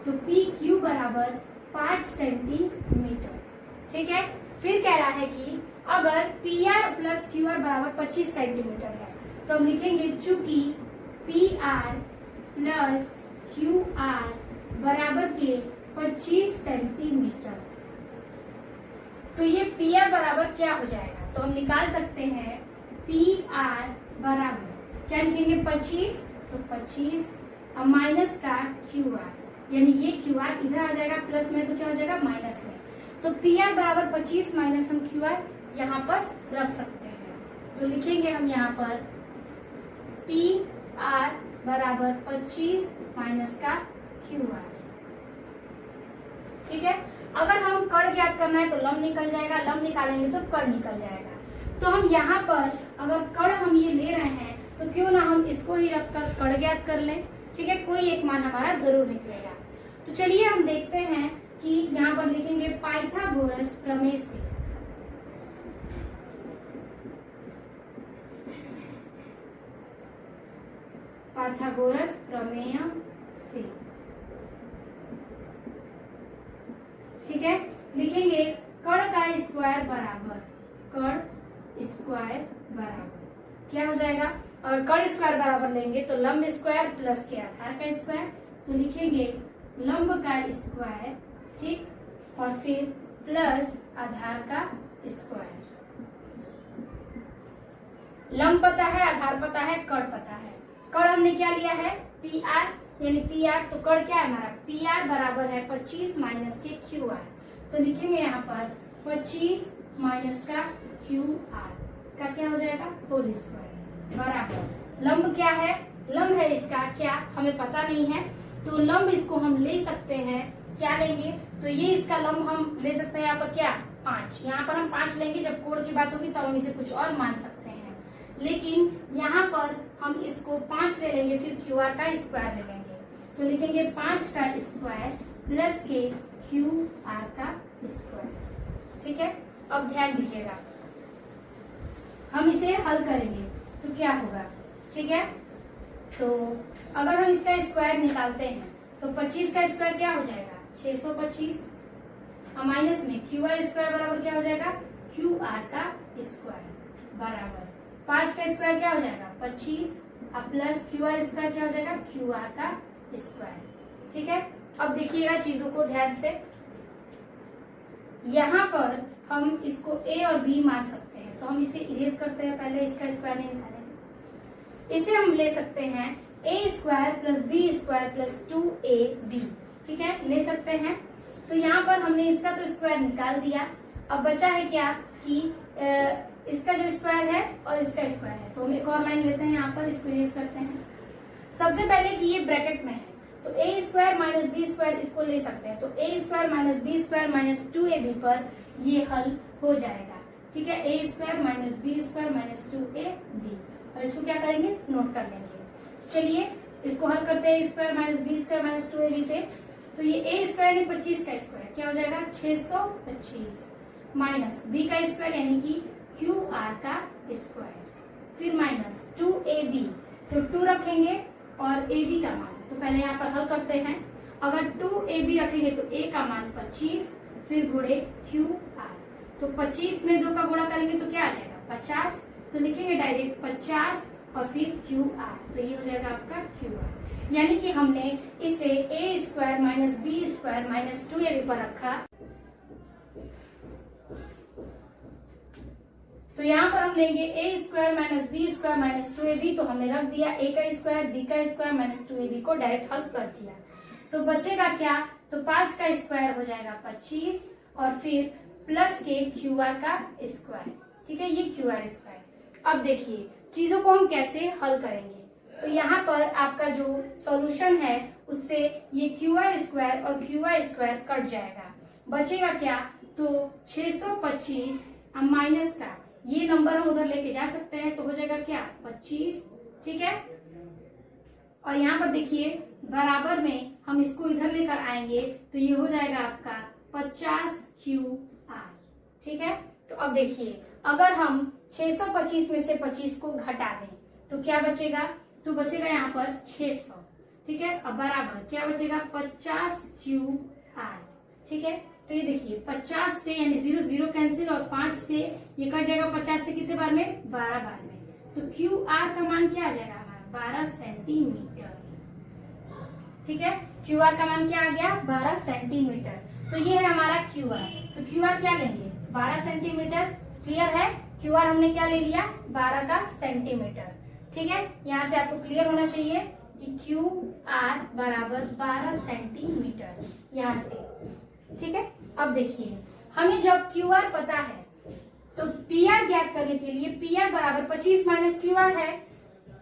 तो PQ बराबर 5 सेंटीमीटर। ठीक है, फिर कह रहा है कि अगर PR प्लस QR बराबर 25 सेंटीमीटर है, तो हम लिखेंगे चूंकि P R plus Q R बराबर के 25 सेंटीमीटर, तो ये पी आर बराबर क्या हो जाएगा, तो हम निकाल सकते हैं पी आर बराबर क्या लिखेंगे 25, तो 25 और माइनस का क्यू आर, यानी ये क्यू आर इधर आ जाएगा प्लस में तो क्या हो जाएगा माइनस में, तो पी आर बराबर 25 माइनस हम क्यू आर यहाँ पर रख सकते हैं। तो लिखेंगे हम यहाँ पर पी आर बराबर 25 माइनस का क्यू आर। ठीक है, अगर हम कण ज्ञात करना है तो लंब निकल जाएगा, लंब निकालेंगे तो कण निकल जाएगा। तो हम यहाँ पर अगर कण हम ये ले रहे हैं तो क्यों ना हम इसको ही रखकर कण ज्ञात कर लें। ठीक है, कोई एक मान हमारा जरूर निकलेगा। तो चलिए हम देखते हैं कि यहाँ पर लिखेंगे पाइथागोरस प्रमेय से। पाइथागोरस प्रमेय से, ठीक है, लिखेंगे कण का स्क्वायर बराबर, कण स्क्वायर बराबर क्या हो जाएगा, अगर कण स्क्वायर बराबर लेंगे तो लंब स्क्वायर प्लस के आधार का स्क्वायर, तो लिखेंगे लंब का स्क्वायर, ठीक, और फिर प्लस आधार का स्क्वायर। लंब पता है, आधार पता है, कण पता है। कण हमने क्या लिया है पी आर, यानी पी आर, तो कण क्या है हमारा पी आर बराबर है 25 माइनस के क्यू आर, तो लिखेंगे यहाँ पर 25 माइनस का क्यू आर का क्या हो जाएगा होल स्क्वायर बराबर लंब क्या है, लंब है इसका क्या हमें पता नहीं है, तो लंब इसको हम ले सकते हैं, क्या लेंगे, तो ये इसका लंब हम ले सकते हैं यहाँ पर क्या 5, यहाँ पर हम 5 लेंगे, जब कोण की बात होगी तब हम इसे कुछ और मान सकते हैं, लेकिन यहाँ पर हम इसको 5 ले लेंगे, फिर क्यू आर का स्क्वायर ले लेंगे, तो लिखेंगे 5 का स्क्वायर प्लस के क्यू आर का स्क्वायर। ठीक है, अब ध्यान दीजिएगा, हम इसे हल करेंगे तो क्या होगा। ठीक है, तो अगर हम इसका स्क्वायर निकालते हैं तो 25 का स्क्वायर क्या हो जाएगा 625, और माइनस में क्यू आर स्क्वायर बराबर क्या हो जाएगा क्यू आर का स्क्वायर बराबर 5 का स्क्वायर क्या हो जाएगा 25, और प्लस क्यू आर स्क्वायर क्या हो जाएगा क्यू आर का स्क्वायर। ठीक है, अब देखिएगा चीजों को ध्यान से, यहाँ पर हम इसको ए और बी मान सकते हैं, तो हम इसे इरेज करते हैं, पहले इसका स्क्वायर नहीं निकालेंगे। इसे हम ले सकते हैं A square plus B square plus 2ab, ठीक है, ले सकते हैं। तो यहाँ पर हमने इसका तो स्क्वायर निकाल दिया, अब बचा है क्या कि इसका जो स्क्वायर है और इसका स्क्वायर है, तो हम एक और लाइन लेते हैं, यहाँ पर इसको इरेज करते हैं। सबसे पहले कि ये ब्रैकेट में है तो A square minus B square इसको ले सकते हैं, तो A square minus B square minus 2ab पर ये हल हो जाएगा। ठीक है, A square minus B square minus 2ab, और इसको क्या करेंगे नोट कर लेंगे। चलिए इसको हल करते हैं, square minus B square minus 2ab पे, तो ये ए स्क्वायर यानी 25 का स्क्वायर क्या हो जाएगा 625 माइनस बी का स्क्वायर यानी कि क्यू आर का स्क्वायर, फिर माइनस 2ab, तो 2 रखेंगे और ab का मान, तो पहले यहाँ पर हल करते हैं। अगर 2ab रखेंगे तो a का मान 25, फिर गुणे क्यू आर, तो 25 में 2 का गुणा करेंगे तो क्या आ जाएगा 50, तो लिखेंगे डायरेक्ट 50 और फिर क्यू आर, तो ये हो जाएगा आपका क्यू आर, यानी कि हमने इसे A square minus B square minus 2ab पर रखा, तो यहाँ पर हम लेंगे A square minus B square minus 2ab, तो हमने रख दिया ए का स्क्वायर बी का स्क्वायर माइनस 2ab को डायरेक्ट हल कर दिया, तो बचेगा क्या, तो 5 का स्क्वायर हो जाएगा 25 और फिर प्लस के क्यू आर का स्क्वायर। ठीक है, ये क्यू आर स्क्वायर। अब देखिए चीजों को हम कैसे हल करेंगे, तो यहाँ पर आपका जो सॉल्यूशन है उससे ये क्यू आर स्क्वायर और क्यू आर स्क्वायर कट जाएगा, बचेगा क्या, तो 625 माइनस का ये नंबर हम उधर लेके जा सकते हैं, तो हो जाएगा क्या 25। ठीक है, और यहाँ पर देखिए बराबर में हम इसको इधर लेकर आएंगे तो ये हो जाएगा आपका 50 क्यू आर। ठीक है, तो अब देखिए अगर हम 625 में से 25 को घटा दें तो क्या बचेगा, तो बचेगा यहाँ पर 600। ठीक है, अब बराबर क्या बचेगा 50 क्यू आर। ठीक है, तो ये देखिए 50 से यानी 0 0 कैंसिल और 5 से ये कट जाएगा 50 से कितने बार में 12 बार में, तो क्यू आर का मान क्या आ जाएगा हमारा 12 सेंटीमीटर। ठीक है, क्यू आर का मान क्या आ गया 12 सेंटीमीटर। तो ये है हमारा क्यू आर। तो क्यू आर क्या लेंगे 12 सेंटीमीटर। क्लियर है, क्यू आर हमने क्या ले लिया 12 का सेंटीमीटर। ठीक है, यहाँ से आपको क्लियर होना चाहिए कि क्यू आर बराबर 12 सेंटीमीटर यहाँ से। ठीक है, अब देखिए हमें जब क्यू आर पता है तो पी आर ज्ञात करने के लिए पी आर बराबर 25 माइनस क्यू आर है।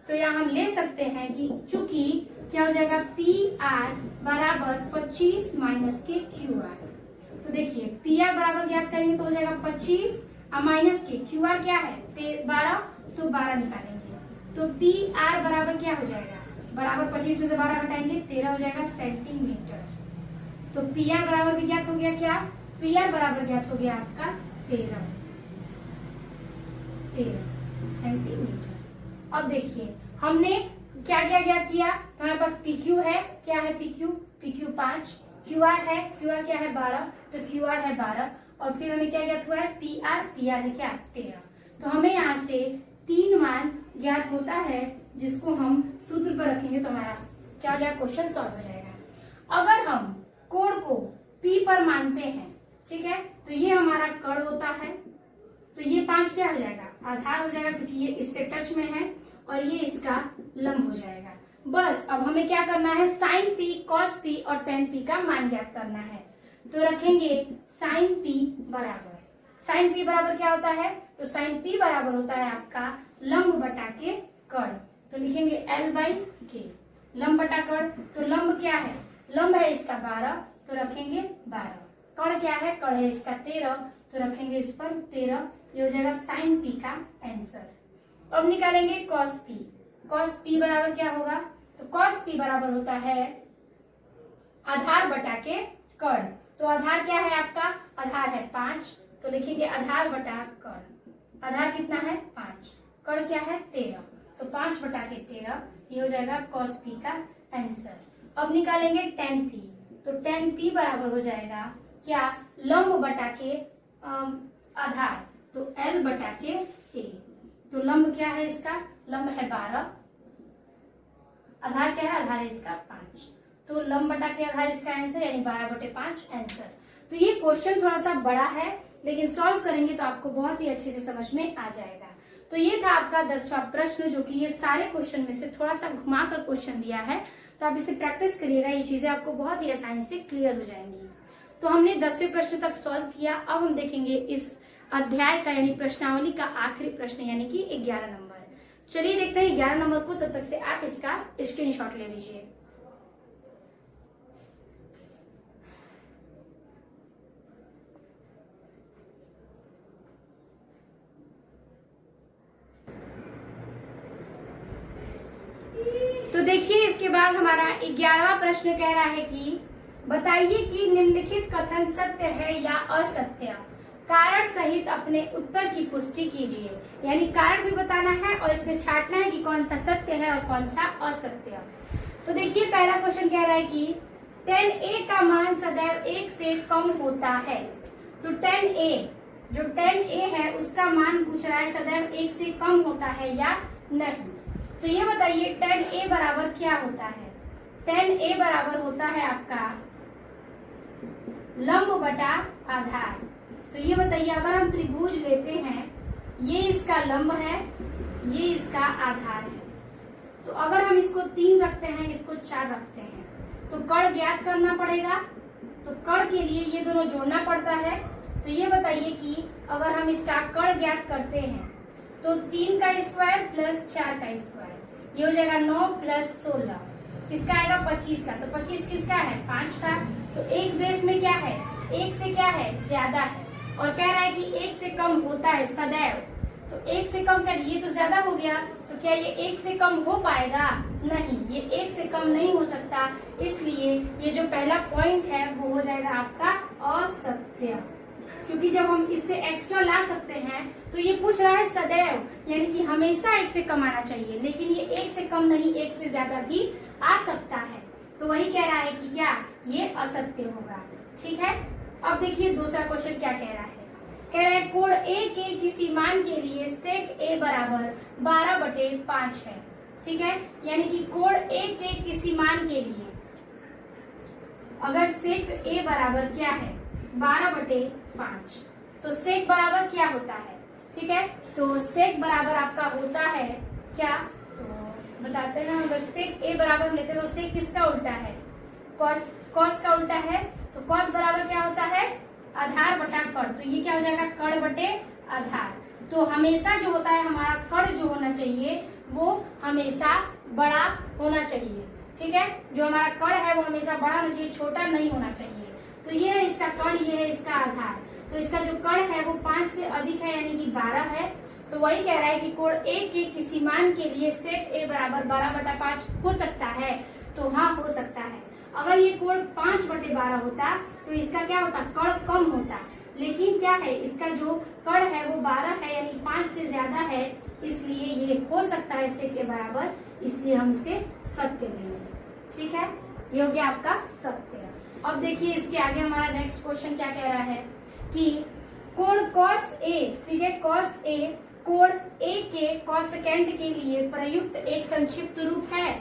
तो यहाँ हम ले सकते हैं कि चूंकि क्या हो जाएगा पी आर बराबर 25 माइनस के क्यू आर। तो देखिए पी आर बराबर ज्ञात करेंगे तो हो जाएगा 25 और माइनस के क्यू आर क्या है 12, तो 12 निकालेंगे तो पी आर बराबर क्या हो जाएगा बराबर 25 में से 12 घटाएंगे 13 हो जाएगा सेंटीमीटर। तो पी आर बराबर भी ज्ञात हो गया, क्या पी आर बराबर ज्ञात हो गया आपका 13 सेंटीमीटर। अब देखिए हमने क्या क्या ज्ञात किया, हमारे पास पी क्यू है, क्या है पी क्यू 5, क्यू आर है, क्यू आर क्या है 12, तो क्यू आर है 12 और फिर हमें क्या ज्ञात हुआ है पी आर है क्या 13। तो हमें यहाँ से 3 मान ज्ञात होता है जिसको हम सूत्र पर रखेंगे तो हमारा क्या हो जाएगा क्वेश्चन सॉल्व हो जाएगा। अगर हम कोण को P पर मानते हैं, ठीक है, तो ये हमारा कर्ण होता है, तो ये 5 क्या हो जाएगा आधार हो जाएगा क्योंकि ये इससे टच में है और ये इसका लंब हो जाएगा। बस अब हमें क्या करना है साइन P, कॉस P और टेन P का मान ज्ञात करना है। तो रखेंगे साइन P बराबर क्या होता है, तो साइन P बराबर होता है आपका लंब बटा के कर्ण। तो लिखेंगे L/K लंब बटा कर्ण। तो लंब क्या है, लंब है इसका 12 तो रखेंगे 12, कर्ण क्या है कर्ण है इसका 13 तो रखेंगे इस पर 13। ये हो जाएगा साइन P का आंसर। अब निकालेंगे कॉस P बराबर क्या होगा, तो कॉस P बराबर होता है आधार बटा के कर्ण। तो आधार क्या है आपका, आधार है 5 तो लिखेंगे आधार बटा कर्ण। आधार कितना है 5, कर्ण क्या है 13 तो 5 बटा के 13, ये हो जाएगा कॉस P का आंसर। अब निकालेंगे टेन P। तो टेन P बराबर हो जाएगा क्या लंब बटा के आधार, तो L बटा के A। तो लंब क्या है इसका, लंब है 12, आधार क्या है आधार है इसका 5, तो लंब बटा के आधार इसका आंसर यानी 12/5 आंसर। तो ये क्वेश्चन थोड़ा सा बड़ा है लेकिन सॉल्व करेंगे तो आपको बहुत ही अच्छे से समझ में आ जाएगा। तो ये था आपका 10वां प्रश्न जो कि ये सारे क्वेश्चन में से थोड़ा सा घुमाकर क्वेश्चन दिया है, तो आप इसे प्रैक्टिस करिएगा, ये चीजें आपको बहुत ही आसानी से क्लियर हो जाएंगी। तो हमने 10वें प्रश्न तक सॉल्व किया। अब हम देखेंगे इस अध्याय का यानी प्रश्नावली का आखिरी प्रश्न यानी कि 11 नंबर। चलिए देखते हैं 11 नंबर को, तब तक से आप इसका स्क्रीनशॉट ले लीजिए। तो देखिए इसके बाद हमारा 11वां प्रश्न कह रहा है कि बताइए कि निम्नलिखित कथन सत्य है या असत्य, कारण सहित अपने उत्तर की पुष्टि कीजिए। यानी कारण भी बताना है और इसे छांटना है कि कौन सा सत्य है और कौन सा असत्य। तो देखिए पहला क्वेश्चन कह रहा है कि tan A का मान सदैव 1 से कम होता है। तो tan A जो tan A है उसका मान पूछ रहा है सदैव 1 से कम होता है या नहीं। तो ये बताइए tan A बराबर क्या होता है, tan A बराबर होता है आपका लंब बटा आधार। तो ये बताइए अगर हम त्रिभुज लेते हैं, ये इसका लंब है, ये इसका आधार है, तो अगर हम इसको 3 रखते हैं, इसको 4 रखते हैं, तो कर्ण ज्ञात करना पड़ेगा। तो कर्ण के लिए ये दोनों जोड़ना पड़ता है। तो ये बताइए कि अगर हम इसका कर्ण ज्ञात करते हैं तो 3 का स्क्वायर प्लस 4 का स्क्वायर, ये हो जाएगा 9 प्लस 16, किसका आएगा 25 का। तो 25 किसका है 5 का। तो एक बेस में क्या है 1 से क्या है ज्यादा है और कह रहा है कि 1 से कम होता है सदैव। तो 1 से कम कर ये तो ज्यादा हो गया, तो क्या ये 1 से कम हो पाएगा, नहीं, ये 1 से कम नहीं हो सकता। इसलिए ये जो पहला पॉइंट है वो हो जाएगा आपका असत्य, क्योंकि जब हम इससे एक्स्ट्रा ला सकते हैं तो ये पूछ रहा है सदैव यानी कि हमेशा 1 से कम आना चाहिए, लेकिन ये 1 से कम नहीं 1 से ज्यादा भी आ सकता है। तो वही कह रहा है कि क्या ये असत्य होगा। ठीक है, अब देखिए दूसरा क्वेश्चन क्या कह रहा है कह रहे हैं कोण ए के किसी मान के लिए सेक ए बराबर 12/5 है। ठीक है, यानी कि कोण ए के किसी मान के लिए अगर सेक ए बराबर क्या है 12/5, तो सेक बराबर क्या होता है। ठीक है, तो सेक बराबर आपका होता है क्या, तो बताते हैं। अगर सेक ए बराबर हम लेते हैं तो सेक किसका उल्टा है, कॉस का उल्टा है। तो कॉस बराबर क्या होता है, आधार बटा कड़। तो ये क्या हो जाएगा, कड़ बटे आधार। तो हमेशा जो होता है हमारा कड़ जो होना चाहिए वो हमेशा बड़ा होना चाहिए। ठीक है, जो हमारा कड़ है वो हमेशा बड़ा होना चाहिए, छोटा नहीं होना चाहिए। तो ये है इसका कड़, ये है इसका आधार। तो इसका जो कड़ है वो 5 से अधिक है, यानी कि 12 है। तो वही कह रहा है कि कोण ए के किसी मान के लिए सेक ए बराबर 12/5 हो सकता है। तो हाँ, हो सकता है। अगर ये कोण 5/12 होता तो इसका क्या होता, कड़ कम होता। लेकिन क्या है, इसका जो कड़ है वो 12 है, यानी 5 से ज्यादा है, इसलिए ये हो सकता है सेक के बराबर, इसलिए हम इसे सत्य लेंगे। ठीक है, ये हो गया आपका सत्य। अब देखिए इसके आगे हमारा नेक्स्ट क्वेश्चन क्या कह रहा है कि कोण कॉस ए, सीधे कॉस ए कोण ए के कॉसेकेंट के लिए प्रयुक्त एक संक्षिप्त रूप है।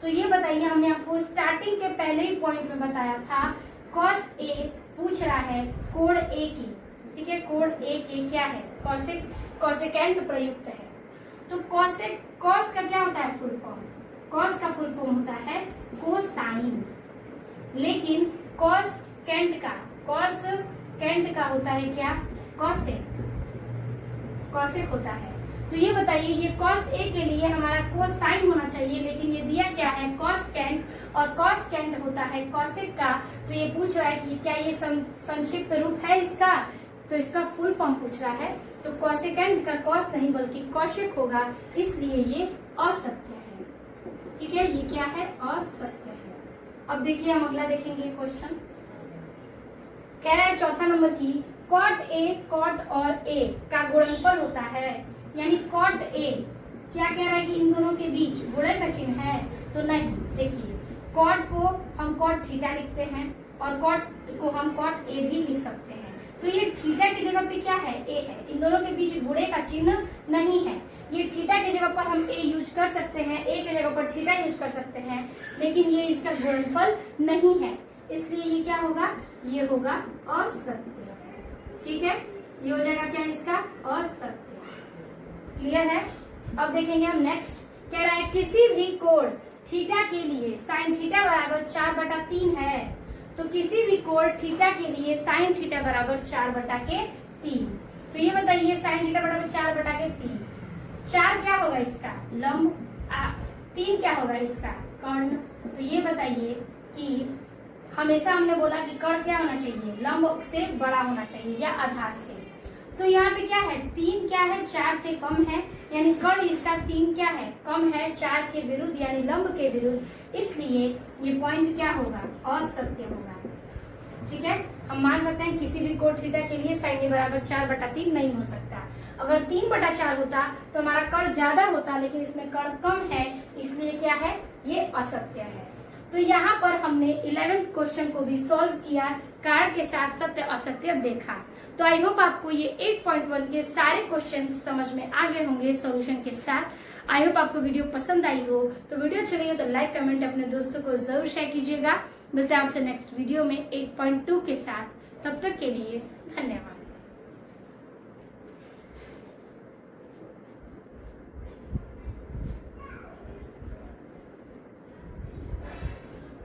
तो ये बताइए, हमने आपको स्टार्टिंग के पहले ही पॉइंट में बताया था कॉस ए पूछ रहा है कोण ए की। ठीक है, कोण ए के क्या है, कॉसेकेंट प्रयुक्त है। तो कॉस का क्या होता है फुल फॉर्म, कॉस का फुल फॉर्म होता है कोसाइन। लेकिन कॉसेकेंट का होता है क्या, कॉसेक होता है। तो ये बताइए, ये कॉस ए के लिए हमारा कोसाइन होना चाहिए, लेकिन ये दिया क्या है कॉसकेंट, और कॉसकेंट होता है कॉसेक का। तो ये पूछ रहा है कि क्या ये संक्षिप्त रूप है इसका, तो इसका फुल फॉर्म पूछ रहा है। तो कॉसेकेंट का कॉस नहीं बल्कि कॉसेक होगा, इसलिए ये असत्य है। ठीक है, ये क्या है, असत्य है। अब देखिए हम अगला देखेंगे क्वेश्चन। कह रहा है चौथा नंबर की कॉट ए, कॉट और ए का गुणनफल होता है। यानी कॉट ए क्या कह रहा है कि इन दोनों के बीच गुणे का चिन्ह है, तो नहीं। देखिए, कॉट को हम कॉट थीटा लिखते हैं और कॉट को हम कॉट ए भी लिख सकते हैं। तो ये थीटा की जगह पे क्या है, ए है। इन दोनों के बीच गुणे का चिन्ह नहीं है। ये थीटा की जगह पर हम ए यूज कर सकते हैं, ए की जगह पर थीटा यूज कर सकते हैं, लेकिन ये इसका गुणनफल नहीं है, इसलिए ये क्या होगा, ये होगा असत्य। ठीक है, ये हो जाएगा क्या, इसका असत्य। क्लियर है। अब देखेंगे हम नेक्स्ट। कह रहा है किसी भी कोण थीटा के लिए साइन थीटा बराबर 4/3 है। तो किसी भी कोण थीटा के लिए साइन थीटा बराबर 4/3। तो ये बताइए साइन थीटा बराबर 4/3, 4 क्या होगा इसका लंब, 3 क्या होगा इसका कर्ण। तो ये बताइए कि हमेशा हमने बोला कि कर्ण क्या होना चाहिए, लंब से बड़ा होना चाहिए या आधार से। तो यहाँ पे क्या है, 3 क्या है, 4 से कम है, यानी कर्ण इसका 3 क्या है, कम है 4 के विरुद्ध, यानी लंब के विरुद्ध, इसलिए ये पॉइंट क्या होगा, असत्य होगा। ठीक है, हम मान सकते हैं किसी भी कोण थीटा के लिए साइन ए बराबर 4/3 नहीं हो सकता। अगर 3/4 होता तो हमारा कर्ण ज्यादा होता, लेकिन इसमें कर्ण कम है, इसलिए क्या है, ये असत्य है। तो यहाँ पर हमने 11th क्वेश्चन को भी सॉल्व किया, कारण के साथ सत्य असत्य देखा। तो आई होप आपको ये 8.1 के सारे क्वेश्चन समझ में आ गए होंगे सॉल्यूशन के साथ। आई होप आपको वीडियो पसंद आई हो। तो वीडियो अच्छी लगी तो लाइक कमेंट अपने दोस्तों को जरूर शेयर कीजिएगा। मिलते हैं आपसे नेक्स्ट वीडियो में 8.2 के साथ। तब तक के लिए धन्यवाद।